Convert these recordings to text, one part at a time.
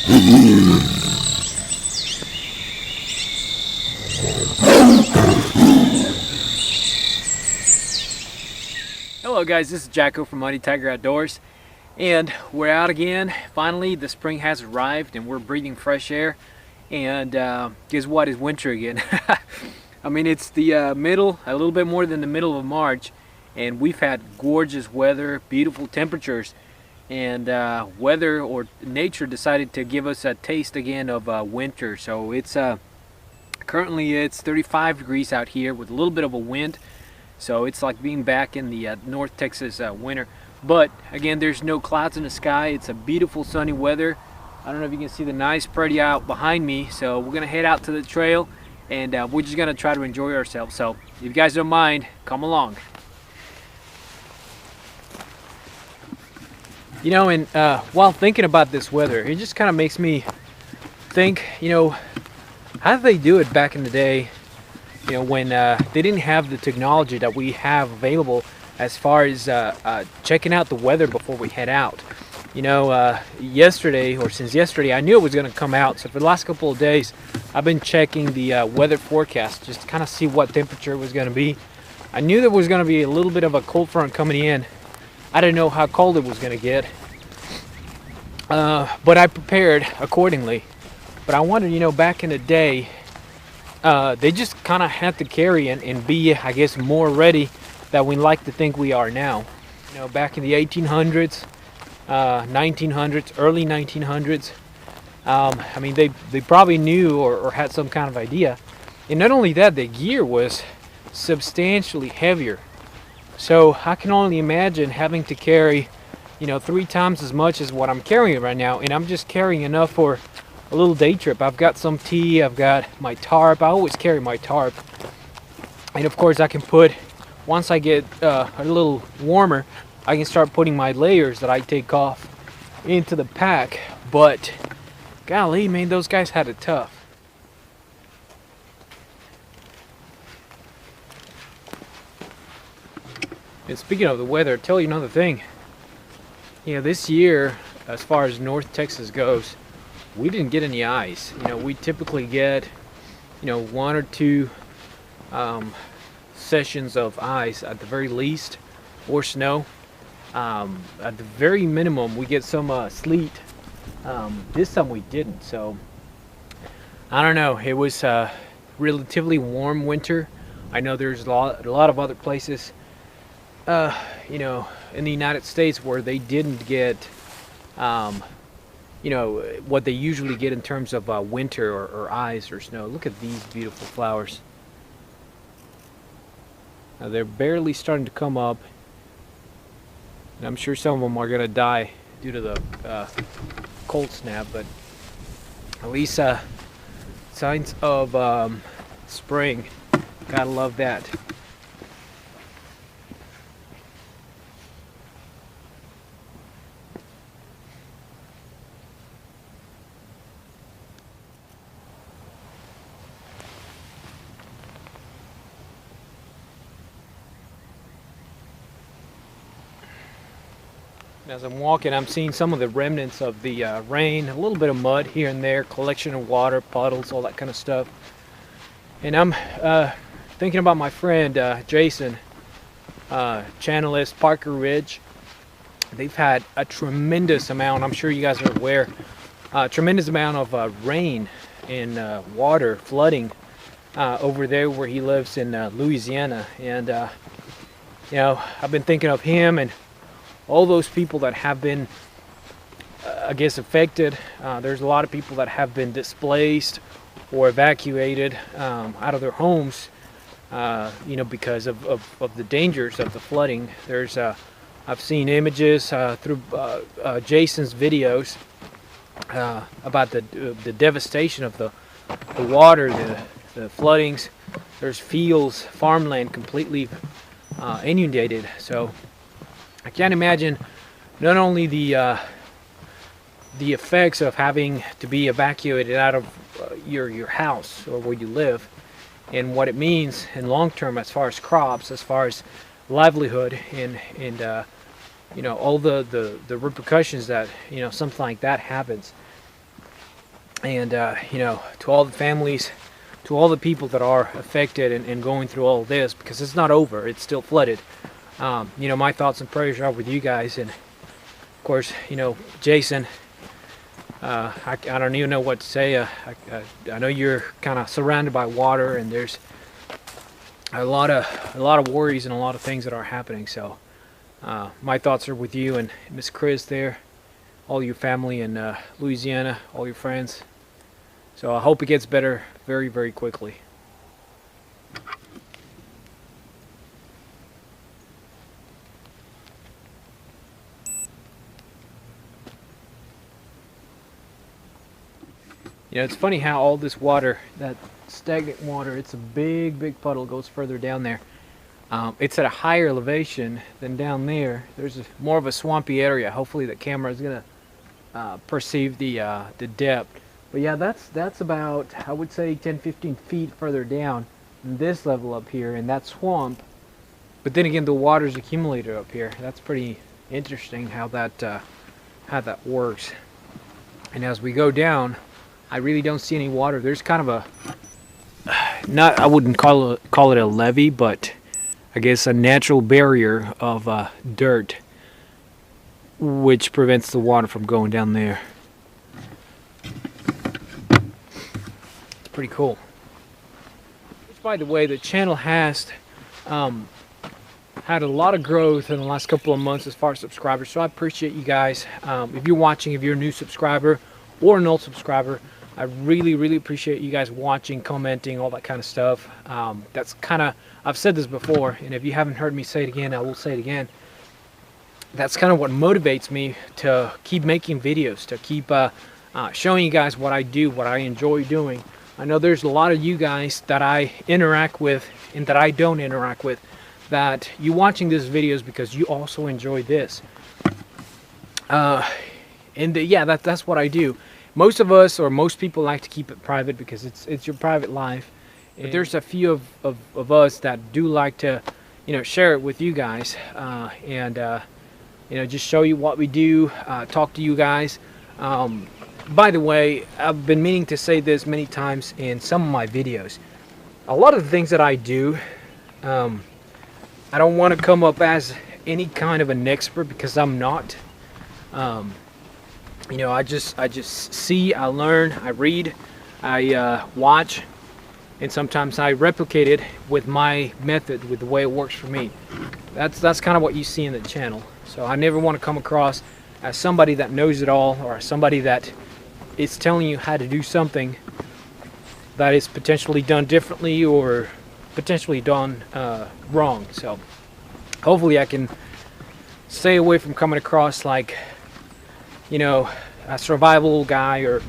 Hello guys, this is Jacko from MuddyTigerOutdoors, and we're out again. Finally, the spring has arrived and we're breathing fresh air, and guess what, it's winter again. I mean, it's the a little bit more than the middle of March, and we've had gorgeous weather, beautiful temperatures, and weather or nature decided to give us a taste again of winter. So it's currently it's 35 degrees out here with a little bit of a wind. So it's like being back in the North Texas winter. But again, there's no clouds in the sky. It's a beautiful sunny weather. I don't know if you can see the nice pretty out behind me. So we're gonna head out to the trail, and we're just gonna try to enjoy ourselves. So if you guys don't mind, come along. You know, and while thinking about this weather, it just kind of makes me think, you know, how did they do it back in the day? You know, when they didn't have the technology that we have available as far as checking out the weather before we head out. You know, since yesterday, I knew it was going to come out. So for the last couple of days, I've been checking the weather forecast just to kind of see what temperature it was going to be. I knew there was going to be a little bit of a cold front coming in. I didn't know how cold it was going to get, but I prepared accordingly. But I wondered, you know, back in the day, they just kind of had to carry and be, I guess, more ready than we like to think we are now. You know, back in the 1800s, 1900s, early 1900s, I mean, they probably knew or had some kind of idea. And not only that, the gear was substantially heavier. So I can only imagine having to carry, you know, 3 times as much as what I'm carrying right now. And I'm just carrying enough for a little day trip. I've got some tea, I've got my tarp. I always carry my tarp, and of course I can put, once I get a little warmer, I can start putting my layers that I take off into the pack. But golly, man, those guys had it tough. And speaking of the weather, I'll tell you another thing. You know, this year, as far as North Texas goes, we didn't get any ice. You know, we typically get, you know, 1 or 2 sessions of ice at the very least, or snow. At the very minimum, we get some sleet. This time we didn't. So I don't know. It was a relatively warm winter. I know there's a lot of other places, you know, in the United States where they didn't get you know, what they usually get in terms of winter or ice or snow. Look at these beautiful flowers. Now they're barely starting to come up, and I'm sure some of them are going to die due to the cold snap, but at least signs of spring. Gotta love that. As I'm walking, I'm seeing some of the remnants of the rain, a little bit of mud here and there, collection of water, puddles, all that kind of stuff. And I'm thinking about my friend Jason, Channelist, Parker Ridge. They've had a tremendous amount, I'm sure you guys are aware, tremendous amount of rain and water flooding over there where he lives in Louisiana. And you know, I've been thinking of him and all those people that have been, I guess, affected. There's a lot of people that have been displaced or evacuated out of their homes, you know, because of the dangers of the flooding. There's, I've seen images through Jason's videos about the devastation of the water, the floodings. There's fields, farmland completely inundated. So I can't imagine not only the effects of having to be evacuated out of your house or where you live, and what it means in long term as far as crops, as far as livelihood, and you know, all the repercussions that, you know, something like that happens. And you know, to all the families, to all the people that are affected and going through all this, because it's not over, it's still flooded. You know, my thoughts and prayers are with you guys, and of course, you know, Jason. I don't even know what to say. I know you're kind of surrounded by water, and there's a lot of worries and a lot of things that are happening. So my thoughts are with you and Miss Chris there, all your family in Louisiana, all your friends. So I hope it gets better very, very quickly. You know, it's funny how all this water, that stagnant water, it's a big, big puddle, goes further down there. It's at a higher elevation than down there. There's more of a swampy area. Hopefully the camera is gonna perceive the depth. But yeah, that's about, I would say, 10-15 feet further down than this level up here in that swamp. But then again, the water's accumulated up here. That's pretty interesting how that works. And as we go down, I really don't see any water. There's kind of a, I wouldn't call it a levee, but I guess a natural barrier of dirt, which prevents the water from going down there. It's pretty cool. Which, by the way, the channel has had a lot of growth in the last couple of months as far as subscribers, so I appreciate you guys. If you're watching, if you're a new subscriber or an old subscriber, I really, really appreciate you guys watching, commenting, all that kind of stuff. That's kind of, I've said this before, and if you haven't heard me say it again, I will say it again. That's kind of what motivates me to keep making videos, to keep showing you guys what I do, what I enjoy doing. I know there's a lot of you guys that I interact with and that I don't interact with, that you watching these videos because you also enjoy this. Yeah, that's what I do. Most of us, or most people, like to keep it private because it's your private life. But there's a few of us that do like to, you know, share it with you guys, and you know, just show you what we do, talk to you guys. By the way, I've been meaning to say this many times in some of my videos. A lot of the things that I do, I don't want to come up as any kind of an expert, because I'm not. You know, I just see, I learn, I read, I watch, and sometimes I replicate it with my method, with the way it works for me. That's kind of what you see in the channel. So I never want to come across as somebody that knows it all, or somebody that is telling you how to do something that is potentially done differently or potentially done wrong. So hopefully I can stay away from coming across like, you know, a survival guy or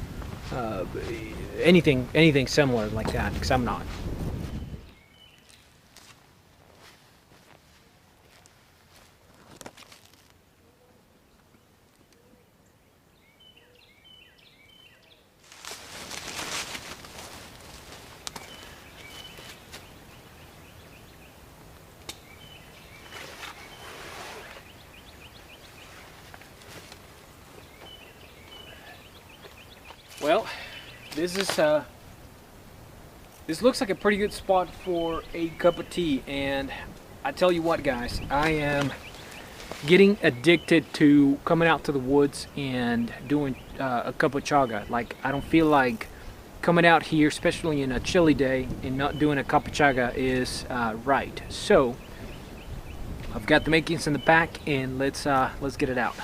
anything similar like that, because I'm not. Well, this looks like a pretty good spot for a cup of tea, and I tell you what, guys, I am getting addicted to coming out to the woods and doing a cup of chaga. Like, I don't feel like coming out here, especially in a chilly day, and not doing a cup of chaga is right. So I've got the makings in the back, and let's get it out.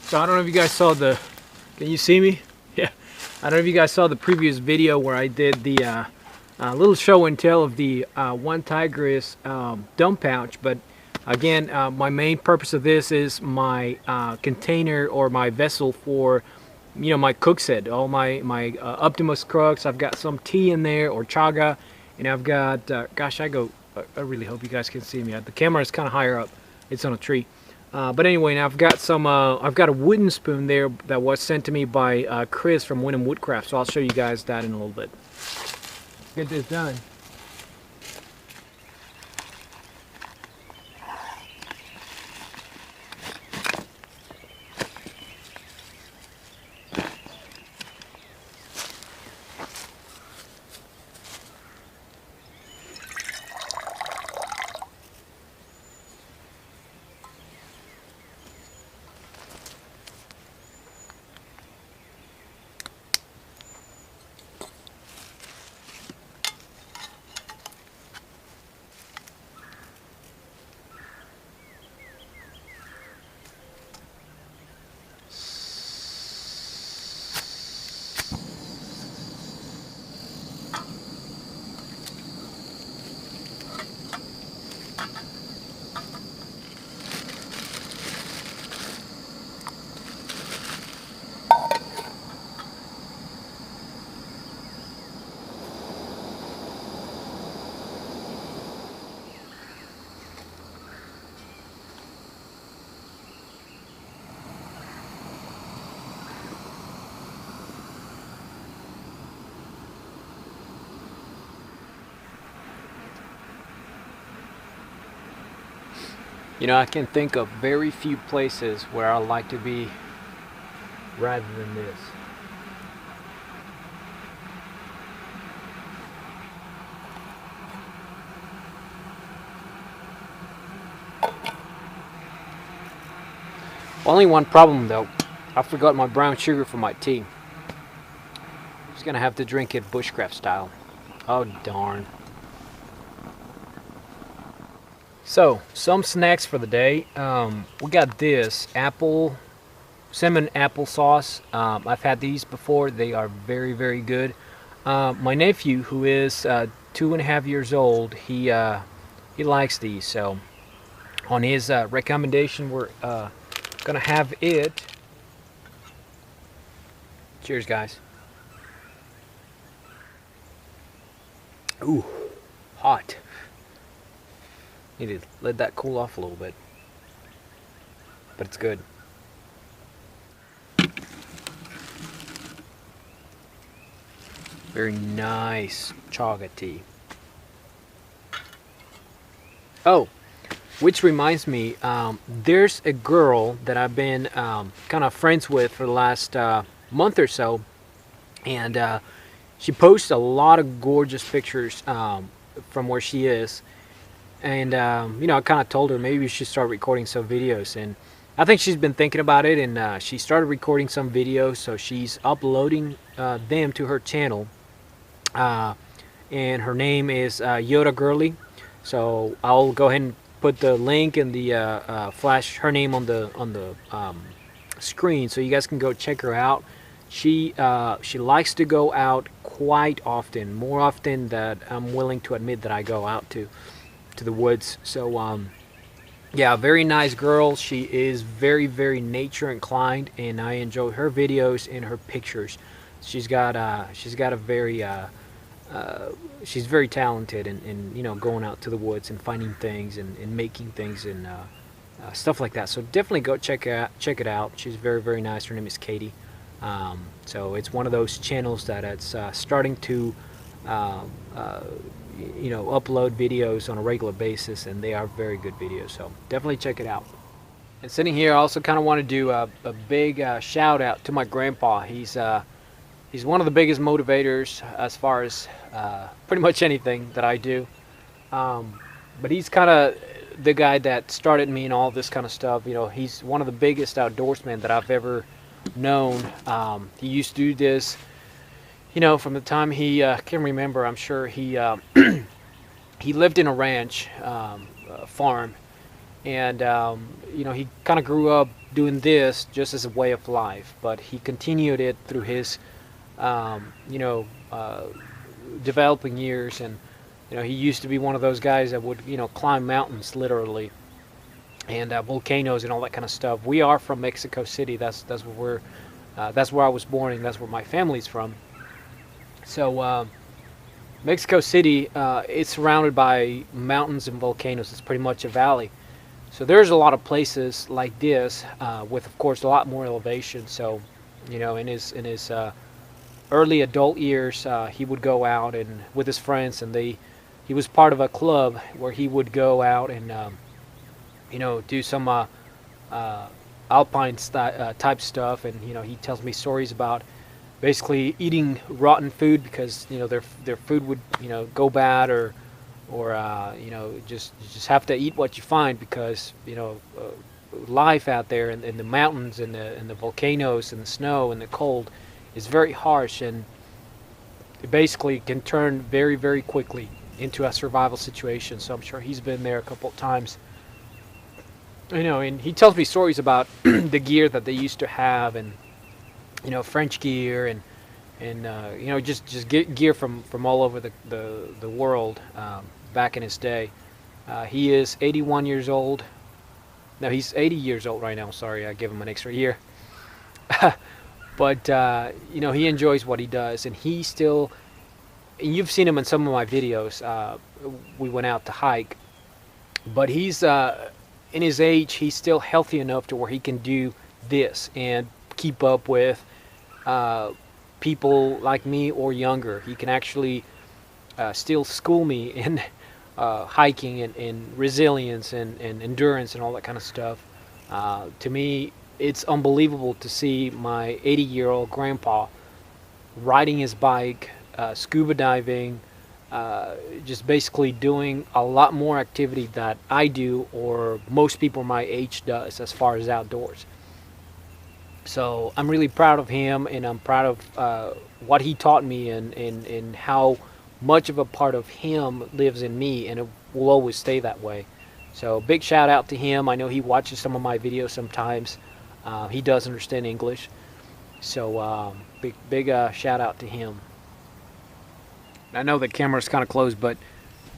So I don't know if you guys saw the, can you see me? Yeah. I don't know if you guys saw the previous video where I did the little show and tell of the one tigress dump pouch. But again, my main purpose of this is my container, or my vessel for, you know, my cook set, all my Optimus crux. I've got some tea in there, or chaga, and I've got, gosh, I really hope you guys can see me. The camera is kind of higher up. It's on a tree. But anyway, now I've got some, I've got a wooden spoon there that was sent to me by Chris from Wyndham Woodcraft, so I'll show you guys that in a little bit. Get this done. You know, I can think of very few places where I like to be rather than this. Only one problem though, I forgot my brown sugar for my tea. Just gonna have to drink it bushcraft style. Oh darn. So, some snacks for the day. We got this cinnamon applesauce. I've had these before. They are very, very good. My nephew, who is 2.5 years old, he likes these. So, on his recommendation, we're gonna have it. Cheers, guys. Ooh, hot. Need to let that cool off a little bit, but it's good. Very nice chaga tea. Oh, which reminds me, there's a girl that I've been kind of friends with for the last month or so, and she posts a lot of gorgeous pictures from where she is. And you know, I kind of told her maybe we should start recording some videos, and I think she's been thinking about it, and she started recording some videos, so she's uploading them to her channel, and her name is yotagerlie. So I'll go ahead and put the link and the flash her name on the screen, so you guys can go check her out. She likes to go out quite often, more often than I'm willing to admit that I go out to the woods. So yeah, very nice girl. She is very, very nature inclined, and I enjoy her videos and her pictures. She's got a very she's very talented in you know, going out to the woods and finding things and making things and stuff like that. So definitely go check it out. She's very, very nice. Her name is Katie. So it's one of those channels that it's starting to you know, upload videos on a regular basis, and they are very good videos, so definitely check it out. And sitting here, I also kind of want to do a big shout out to my grandpa. He's one of the biggest motivators as far as pretty much anything that I do, but he's kind of the guy that started me in all this kind of stuff. You know, he's one of the biggest outdoorsmen that I've ever known. He used to do this, you know, from the time he can remember. I'm sure he he lived in a ranch farm, and you know, he kind of grew up doing this just as a way of life, but he continued it through his you know, developing years. And you know, he used to be one of those guys that would, you know, climb mountains literally, and volcanoes and all that kind of stuff. We are from Mexico City. That's where that's where I was born, and that's where my family's from. So Mexico City, it's surrounded by mountains and volcanoes. It's pretty much a valley. So there's a lot of places like this, with of course a lot more elevation. So, you know, in his early adult years, he would go out and with his friends, and he was part of a club where he would go out and you know, do some alpine type stuff. And you know, he tells me stories about basically eating rotten food because, you know, their food would, you know, go bad, or you know, just have to eat what you find, because you know, life out there in the mountains and the volcanoes and the snow and the cold is very harsh, and it basically can turn very, very quickly into a survival situation. So I'm sure he's been there a couple of times, you know, and he tells me stories about the gear that they used to have, and you know, French gear, and you know, just gear from all over the world back in his day. He is 81 years old. No, he's 80 years old right now. Sorry, I gave him an extra year. But you know, he enjoys what he does, and he still, and you've seen him in some of my videos. We went out to hike, but he's in his age, he's still healthy enough to where he can do this and keep up with people like me or younger. He can actually still school me in hiking and resilience and endurance and all that kind of stuff. To me, it's unbelievable to see my 80-year-old grandpa riding his bike, scuba diving, just basically doing a lot more activity that I do or most people my age does as far as outdoors. So I'm really proud of him, and I'm proud of what he taught me, and how much of a part of him lives in me, and it will always stay that way. So big shout out to him. I know he watches some of my videos sometimes. He does understand English. So big shout out to him. I know the camera's kind of close, but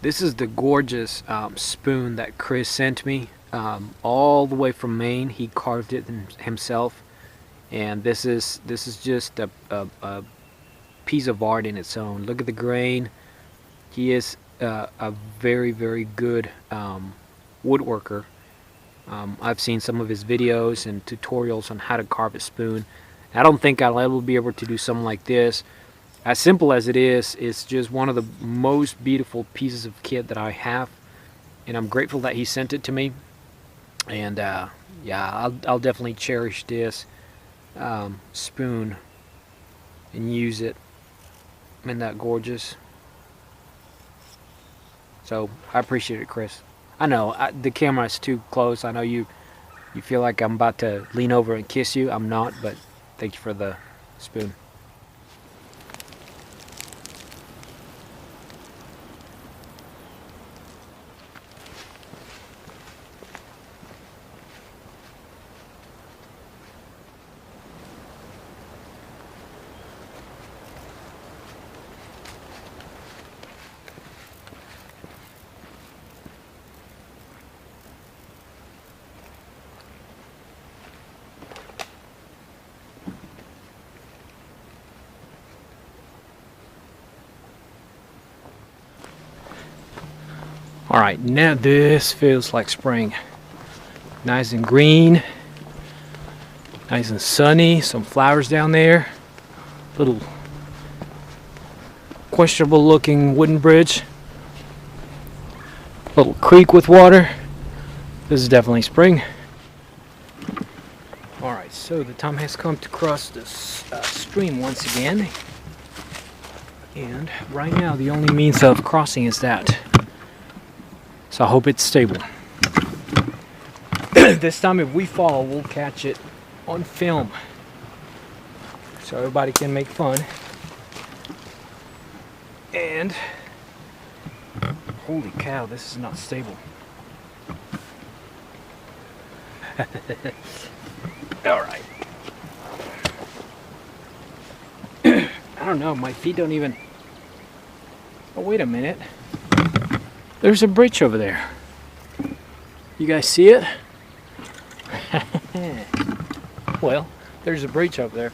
this is the gorgeous spoon that Chris sent me, all the way from Maine. He carved it himself, and this is just a piece of art in its own. Look at the grain. He is a very, very good woodworker. I've seen some of his videos and tutorials on how to carve a spoon. I don't think I'll ever be able to do something like this. As simple as it is, it's just one of the most beautiful pieces of kit that I have, and I'm grateful that he sent it to me. And yeah, I'll definitely cherish this spoon and use it. Isn't that gorgeous? So I appreciate it, Chris. I know the camera is too close. I know you feel like I'm about to lean over and kiss you. I'm not, but thank you for the spoon. Alright, now this feels like spring. Nice and green, nice and sunny, some flowers down there, little questionable looking wooden bridge, little creek with water. This is definitely spring. Alright, so the time has come to cross this stream once again, and right now the only means of crossing is that. So I hope it's stable. This time if we fall, we'll catch it on film, so everybody can make fun. And holy cow, this is not stable. Alright. I don't know, my feet don't even... Oh, wait a minute. There's a bridge over there. You guys see it? Well, there's a bridge over there.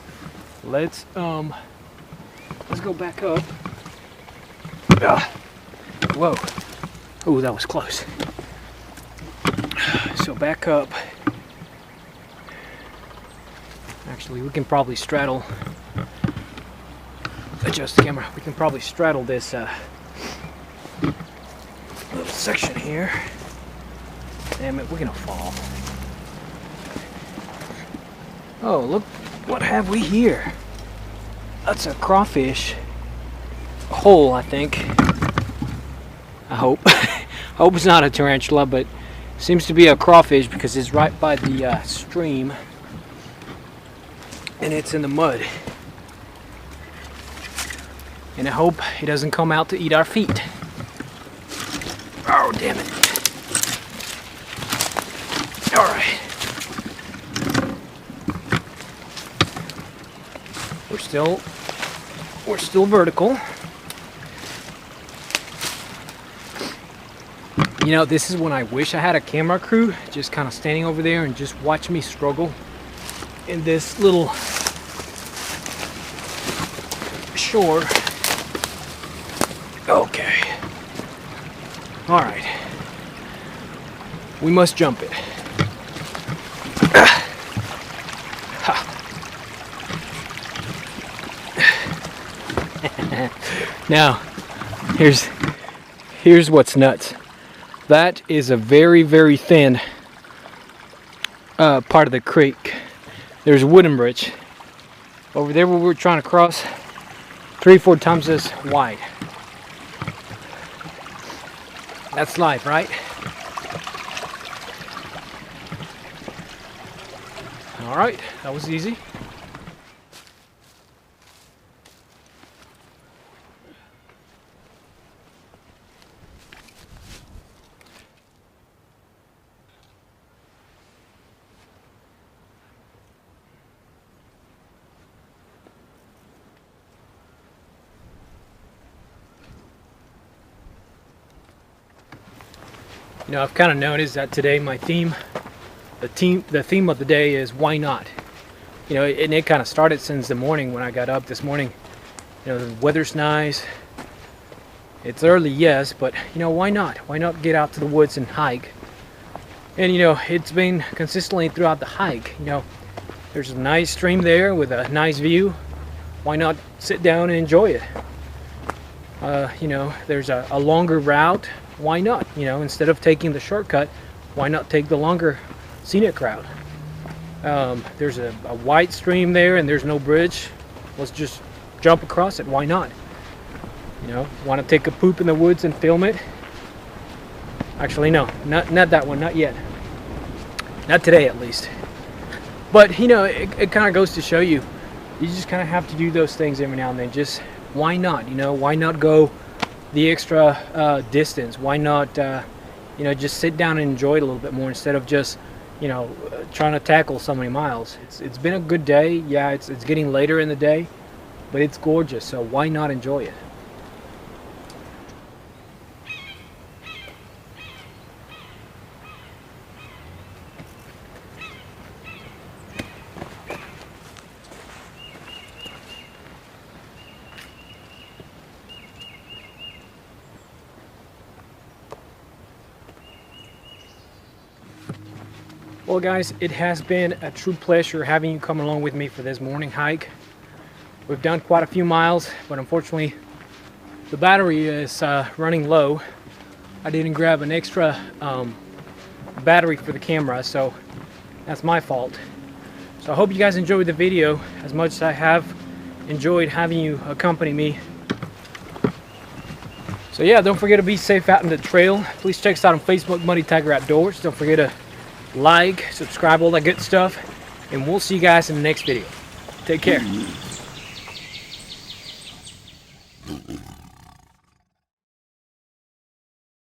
Let's go back up. Whoa. Oh, that was close. So back up. Actually, we can probably straddle. Adjust the camera. We can probably straddle this little section here. Damn it, we're gonna fall. Oh, look, what have we here? That's a crawfish hole, I think. I hope. I hope it's not a tarantula, but it seems to be a crawfish because it's right by the stream and it's in the mud. And I hope it doesn't come out to eat our feet. Oh, damn it. Alright. We're still vertical. You know, this is when I wish I had a camera crew just kind of standing over there and just watch me struggle in this little shore. Okay. Alright. We must jump it. Now, here's what's nuts. That is a very, very thin part of the creek. There's a wooden bridge. Over there where we're trying to cross, 3-4 times this wide. That's life, right? All right, that was easy. You know, I've kind of noticed that today my theme, the theme of the day is why not? You know, and it kind of started since the morning when I got up this morning. You know, the weather's nice. It's early, yes, but you know, why not? Why not get out to the woods and hike? And you know, it's been consistently throughout the hike. You know, there's a nice stream there with a nice view. Why not sit down and enjoy it? You know, there's a longer route. Why not? You know, instead of taking the shortcut, why not take the longer scenic route? There's a wide stream there and there's no bridge. Let's just jump across it. Why not? You know, want to take a poop in the woods and film it? Actually, no, not that one, not yet. Not today, at least. But you know, it kind of goes to show you, you just kind of have to do those things every now and then. Just why not? You know, why not go the extra distance? Why not, you know, just sit down and enjoy it a little bit more instead of just, you know, trying to tackle so many miles. It's been a good day. Yeah, it's getting later in the day, but it's gorgeous. So why not enjoy it? Well guys, it has been a true pleasure having you come along with me for this morning hike. We've done quite a few miles, but unfortunately the battery is running low. I didn't grab an extra battery for the camera, so that's my fault. So I hope you guys enjoyed the video as much as I have enjoyed having you accompany me. So yeah, don't forget to be safe out in the trail. Please check us out on Facebook, MuddyTigerOutdoors. Don't forget to like, subscribe, all that good stuff, and we'll see you guys in the next video. Take care.